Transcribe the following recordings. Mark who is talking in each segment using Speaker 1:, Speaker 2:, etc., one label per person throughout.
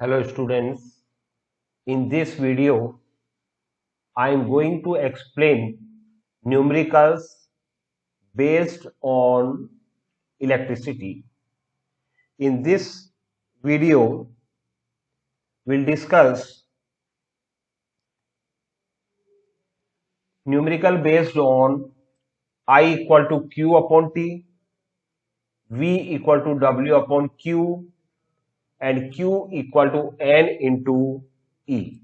Speaker 1: Hello students, in this video I am going to explain numericals based on electricity. In this video we'll discuss numerical based on I equal to Q upon T, V equal to W upon Q and Q equal to N into E.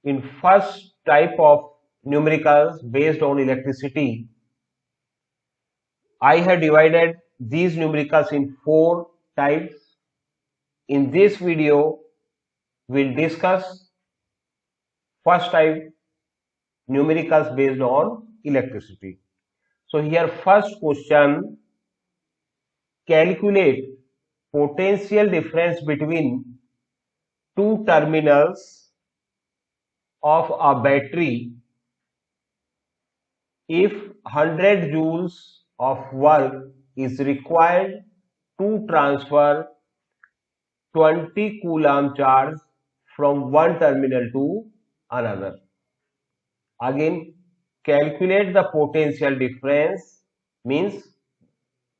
Speaker 1: In first type of numericals based on electricity, I have divided these numericals in 4 types. In this video, we'll discuss first type numericals based on electricity. So here first question, calculate potential difference between two terminals of a battery if 100 joules of work is required to transfer 20 coulomb charge from one terminal to another. Again, calculate the potential difference means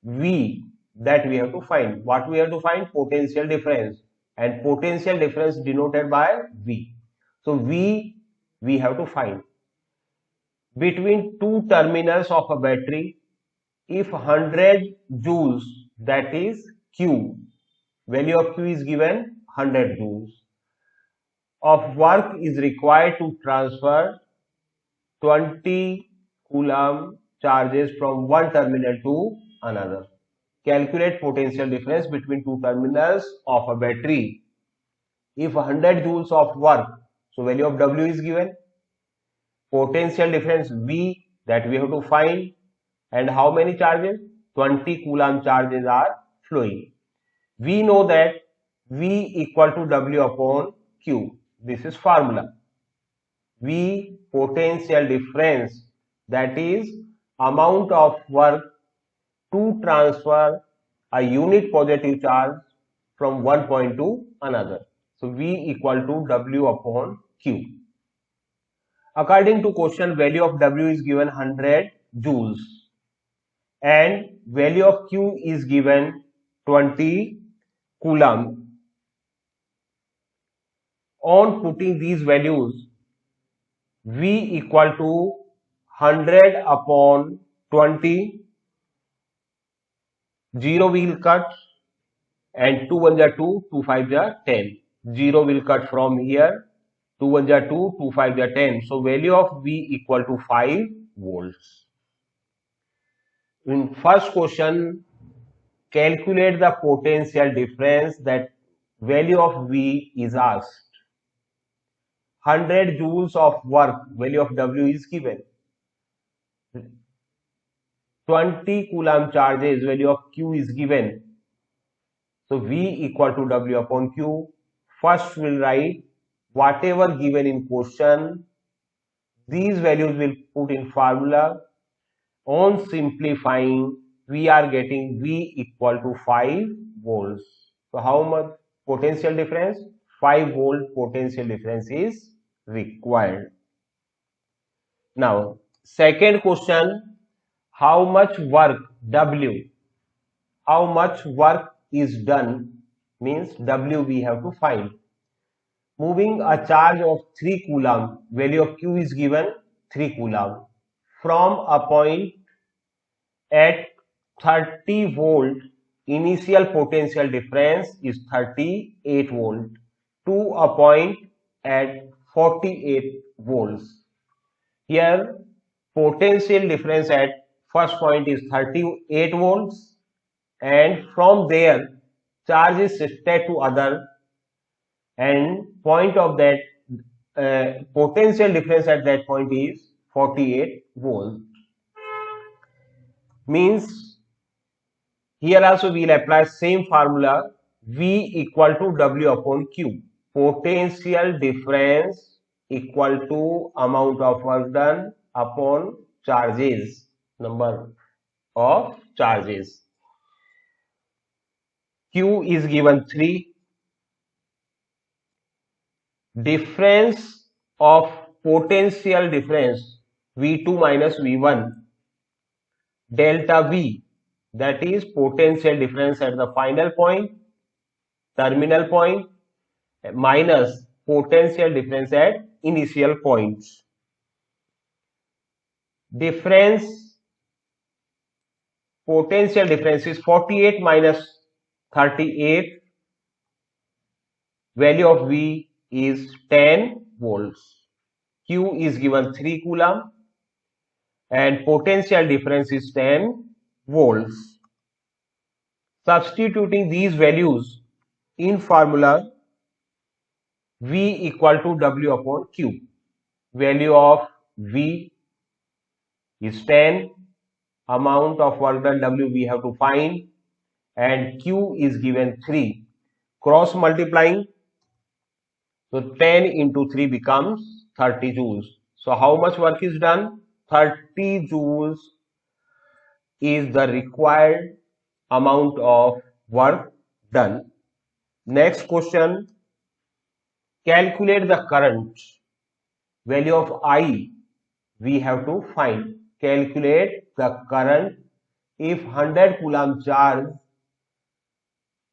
Speaker 1: V that we have to find. What we have to find? Potential difference, and potential difference denoted by V. So V we have to find between two terminals of a battery if 100 joules, that is Q, value of Q is given 100 joules, of work is required to transfer 20 coulomb charges from one terminal to another. Calculate potential difference between two terminals of a battery if 100 joules of work, so value of W is given, potential difference V that we have to find, and how many charges? 20 coulomb charges are flowing. We know that V equal to W upon Q. This is formula. V potential difference, that is amount of work to transfer a unit positive charge from one point to another. So V equal to W upon Q. According to question, value of W is given 100 joules and value of Q is given 20 coulomb. On putting these values, V equal to 100 upon 20, 0 will cut and 2 1 are 2, 2 5 are 10. 0 will cut from here, 2 1 are 2, 2 5 are 10. So value of V equal to 5 volts. In first question, calculate the potential difference, that value of V is asked. 100 joules of work, value of W is given. 20 coulomb charges, value of Q is given. So V equal to W upon Q. First we'll write whatever given in question. These values will put in formula. On simplifying, we are getting V equal to 5 volts. So how much potential difference? 5 volt potential difference is required. Now, second question, how much work W, how much work is done means W we have to find. Moving a charge of 3 coulomb, value of Q is given 3 coulomb from a point at 30 volt, initial potential difference is 38 volt to a point at 48 volts. Here potential difference at first point is 38 volts and from there charge is shifted to other, and point of that potential difference at that point is 48 volts. Means here also we will apply same formula, V equal to W upon Q. Potential difference equal to amount of work done upon charges, number of charges. Q is given 3 difference of potential difference V2 minus V1 delta V, that is potential difference at the final point, terminal point, minus potential difference at initial points. Difference, potential difference is 48 minus 38. Value of V is 10 volts. Q is given 3 coulomb and potential difference is 10 volts. Substituting these values in formula, V equal to W upon Q. Value of V is 10, amount of work done W we have to find, and Q is given 3. Cross multiplying, so 10 into 3 becomes 30 joules. So how much work is done? 30 joules is the required amount of work done. Next question, calculate the current. Value of I we have to find. Calculate the current if 100 coulomb charge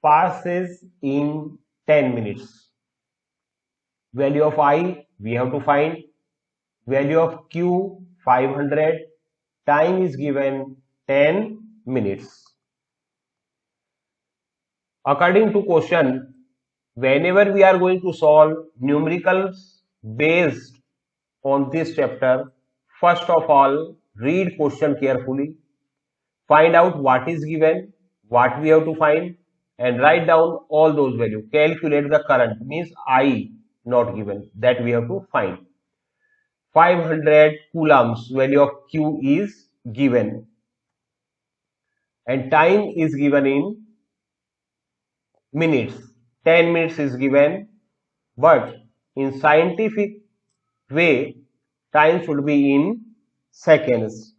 Speaker 1: passes in 10 minutes. Value of I we have to find. Value of Q 500. Time is given 10 minutes. According to question, whenever we are going to solve numericals based on this chapter, first of all, read question carefully, find out what is given, what we have to find, and write down all those values. Calculate the current, means I not given, that we have to find. 500 coulombs, value of Q is given, and time is given in minutes. 10 minutes is given, but in scientific way, time should be in seconds.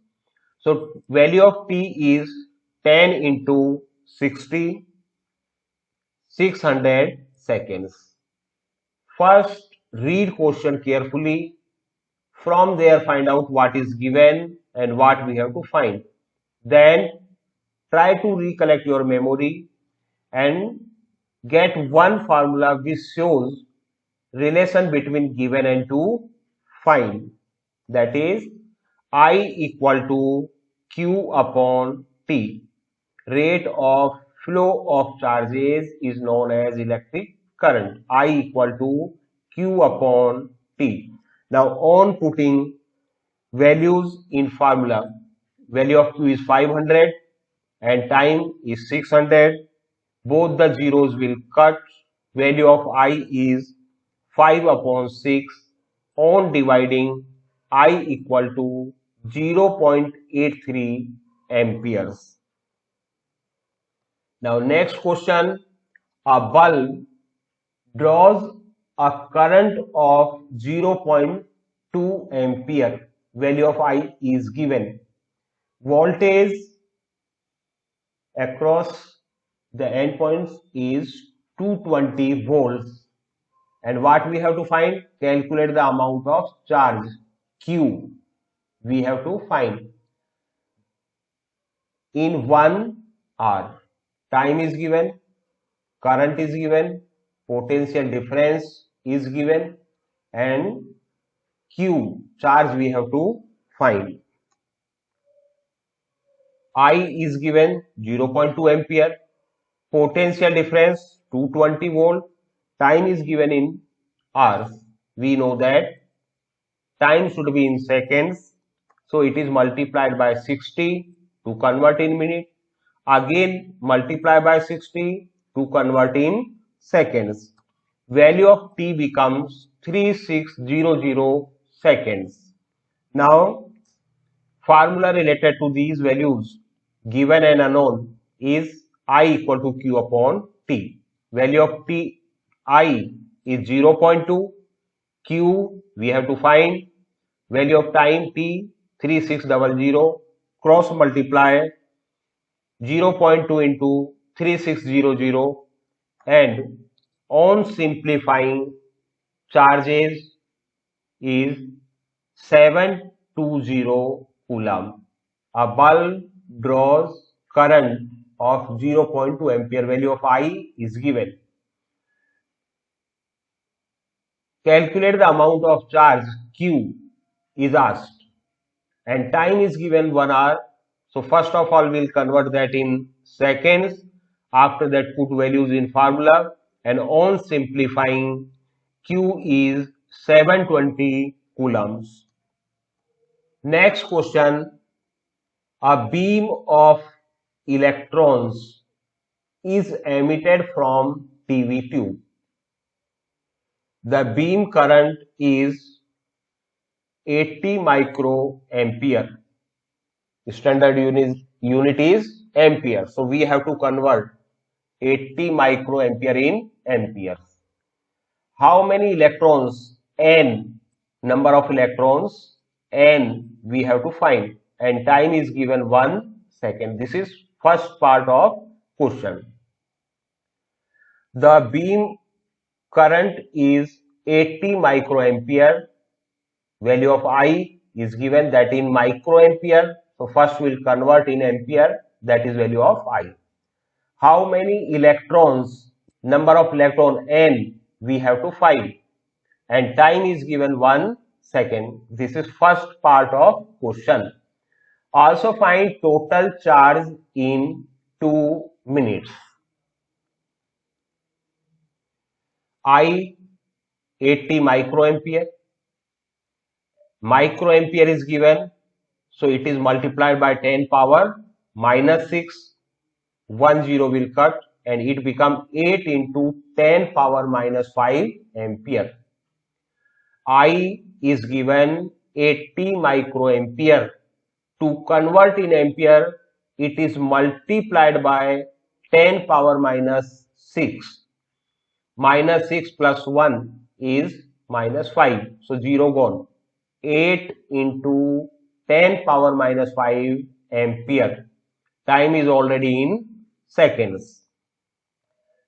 Speaker 1: So value of T is 10 into 60, 600 seconds. First, read question carefully. From there, find out what is given and what we have to find. Then, try to recollect your memory and get one formula which shows relation between given and to find. That is, I equal to Q upon T. Rate of flow of charges is known as electric current. I equal to Q upon T. Now on putting values in formula, value of Q is 500 and time is 600. Both the zeros will cut. Value of I is 5 upon 6. On dividing, I equal to 0.83 amperes. Now next question, a bulb draws a current of 0.2 ampere. Value of I is given. Voltage across the endpoints is 220 volts. And what we have to find? Calculate the amount of charge Q. We have to find in 1 hour. Time is given, current is given, potential difference is given, and Q, charge we have to find. I is given 0.2 ampere, potential difference 220 volt, time is given in hours. We know that time should be in seconds, so it is multiplied by 60 to convert in minute. Again multiply by 60 to convert in seconds. Value of T becomes 3600 seconds. Now formula related to these values given and unknown is I equal to Q upon T. Value of T I is 0.2. Q we have to find. Value of time T 3600. Cross multiply 0.2 into 3600 and on simplifying charges is 720 coulomb. A bulb draws current of 0.2 ampere. Value of I is given. Calculate the amount of charge Q is asked, and time is given 1 hour. So first of all, we'll convert that in seconds. After that, put values in formula, and on simplifying, Q is 720 coulombs. Next question, a beam of electrons is emitted from TV tube. The beam current is 80 microampere. Standard unit is ampere. So we have to convert 80 microampere in amperes. How many electrons? N. Number of electrons? N we have to find. And time is given 1 second. This is first part of question. The beam current is 80 microampere. Value of I is given, that in microampere. So first we'll convert in ampere, that is value of I. How many electrons? Number of electron N we have to find, and time is given 1 second. This is first part of question. Also find total charge in 2 minutes. I 80 microampere. Microampere is given, so it is multiplied by 10 power minus 6. 1 0 will cut, and it become 8 into 10 power minus 5 ampere. I is given 80 microampere. To convert in ampere, it is multiplied by 10 power minus 6. Minus 6 plus 1 is minus 5. So 0 gone. 8 into 10 power minus 5 ampere. Time is already in seconds.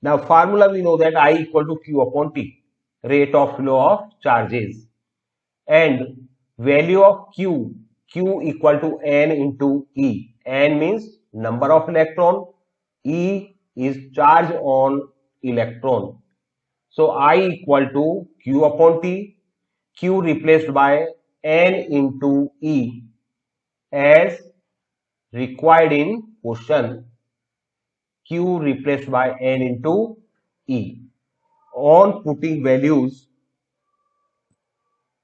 Speaker 1: Now formula we know that I equal to Q upon T, rate of flow of charges, and value of Q equal to N into E. N means number of electron, E is charge on electron. So I equal to Q upon T, Q replaced by N into E as required in question. Q replaced by N into E. On putting values,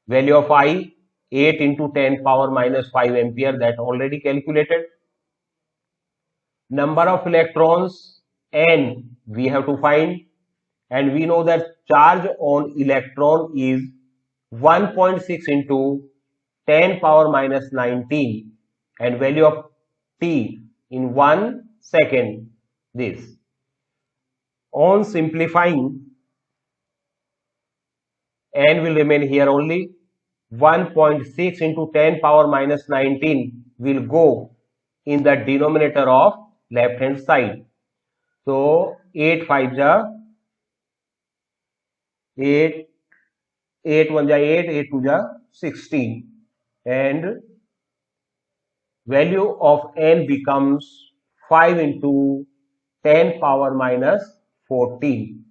Speaker 1: value of I 8 into 10 power minus 5 ampere, that already calculated. Number of electrons N we have to find, and we know that charge on electron is 1.6 into 10 power minus 19, and value of T in 1 second. This. On simplifying, N will remain here only. 1.6 into 10 power minus 19 will go in the denominator of left hand side. So 8 5 ja 8, 8 1 ja 8, 8 2 ja 16, and value of N becomes 5 into 10 power minus 14.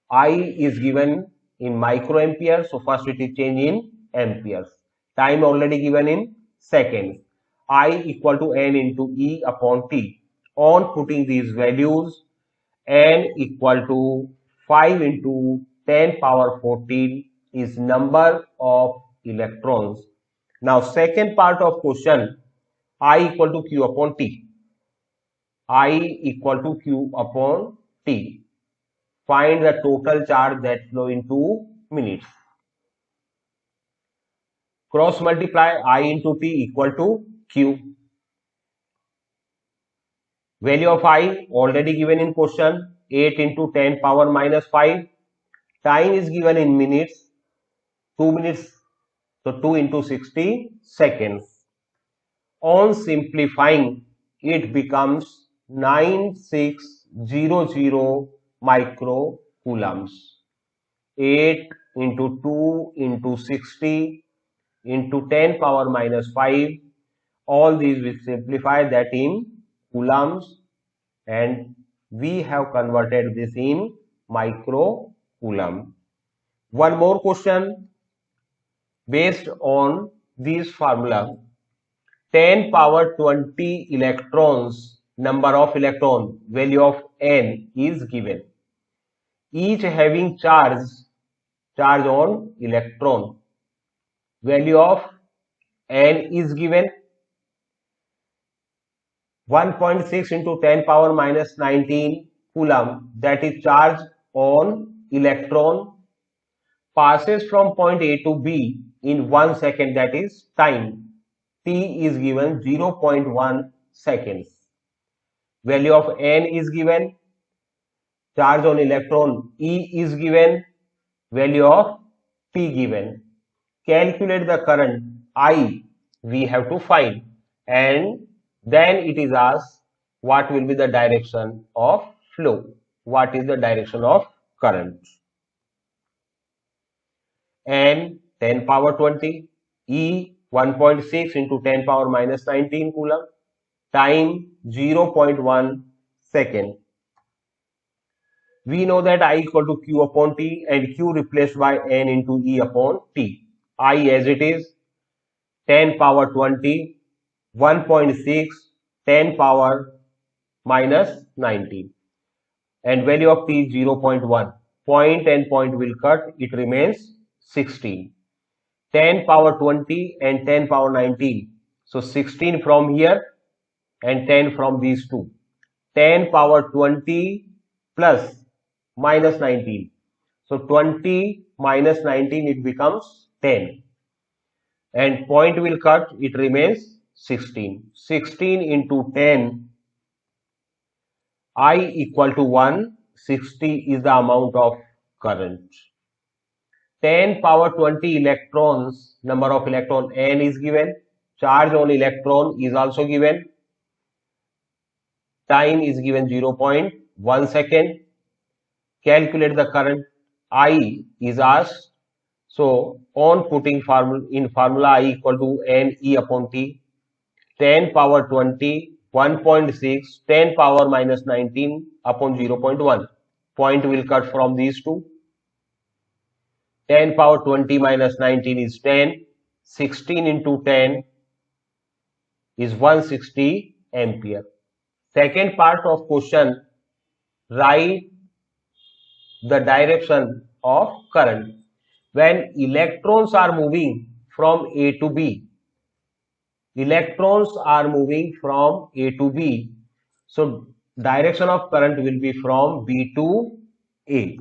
Speaker 1: I is given in microampere, so first it is changed in amperes. Time already given in seconds. I equal to N into E upon T. On putting these values, N equal to 5 into 10 power 14 is number of electrons. Now second part of question, I equal to Q upon T. I equal to Q upon T. Find the total charge that flow in 2 minutes. Cross multiply I into T equal to Q. Value of I already given in question, 8 into 10 power minus 5. Time is given in minutes, 2 minutes, so 2 into 60 seconds. On simplifying, it becomes 9600 microcoulombs. 8 into 2 into 60 into 10 power minus 5. All these we simplify that in coulombs, and we have converted this in micro coulomb. One more question based on this formula. 10 power 20 electrons, number of electron, value of n is given. Each having charge on electron. Value of n is given. 1.6 into 10 power minus 19 coulomb, that is charge on electron, passes from point A to B in 1 second, that is time. T is given 0.1 seconds. Value of n is given. Charge on electron E is given. Value of T given. Calculate the current I we have to find, and then it is asked what will be the direction of flow. What is the direction of current? N 10 power 20, E 1.6 into 10 power minus 19 coulomb, time 0.1 second. We know that I equal to Q upon T, and Q replaced by N into E upon T. I as it is 10 power 20, 1.6, 10 power minus 19, and value of T is 0.1. Point and point will cut, it remains 16. 10 power 20 and 10 power 19. So 16 from here and 10 from these two. 10 power 20 plus minus 19. So 20 minus 19, it becomes 10. And point will cut, it remains 16. 16 into 10, I equal to 1. 60 is the amount of current. 10 power 20 electrons, number of electron n is given. Charge on electron is also given. Time is given 0.1 second. Calculate the current I is asked. So on putting formula I equal to n E upon T. 10 power 20, 1.6, 10 power minus 19 upon 0.1. Point will cut from these two. 10 power 20 minus 19 is 10. 16 into 10 is 160 ampere. Second part of question, write the direction of current. When electrons are moving from A to B, so direction of current will be from B to A.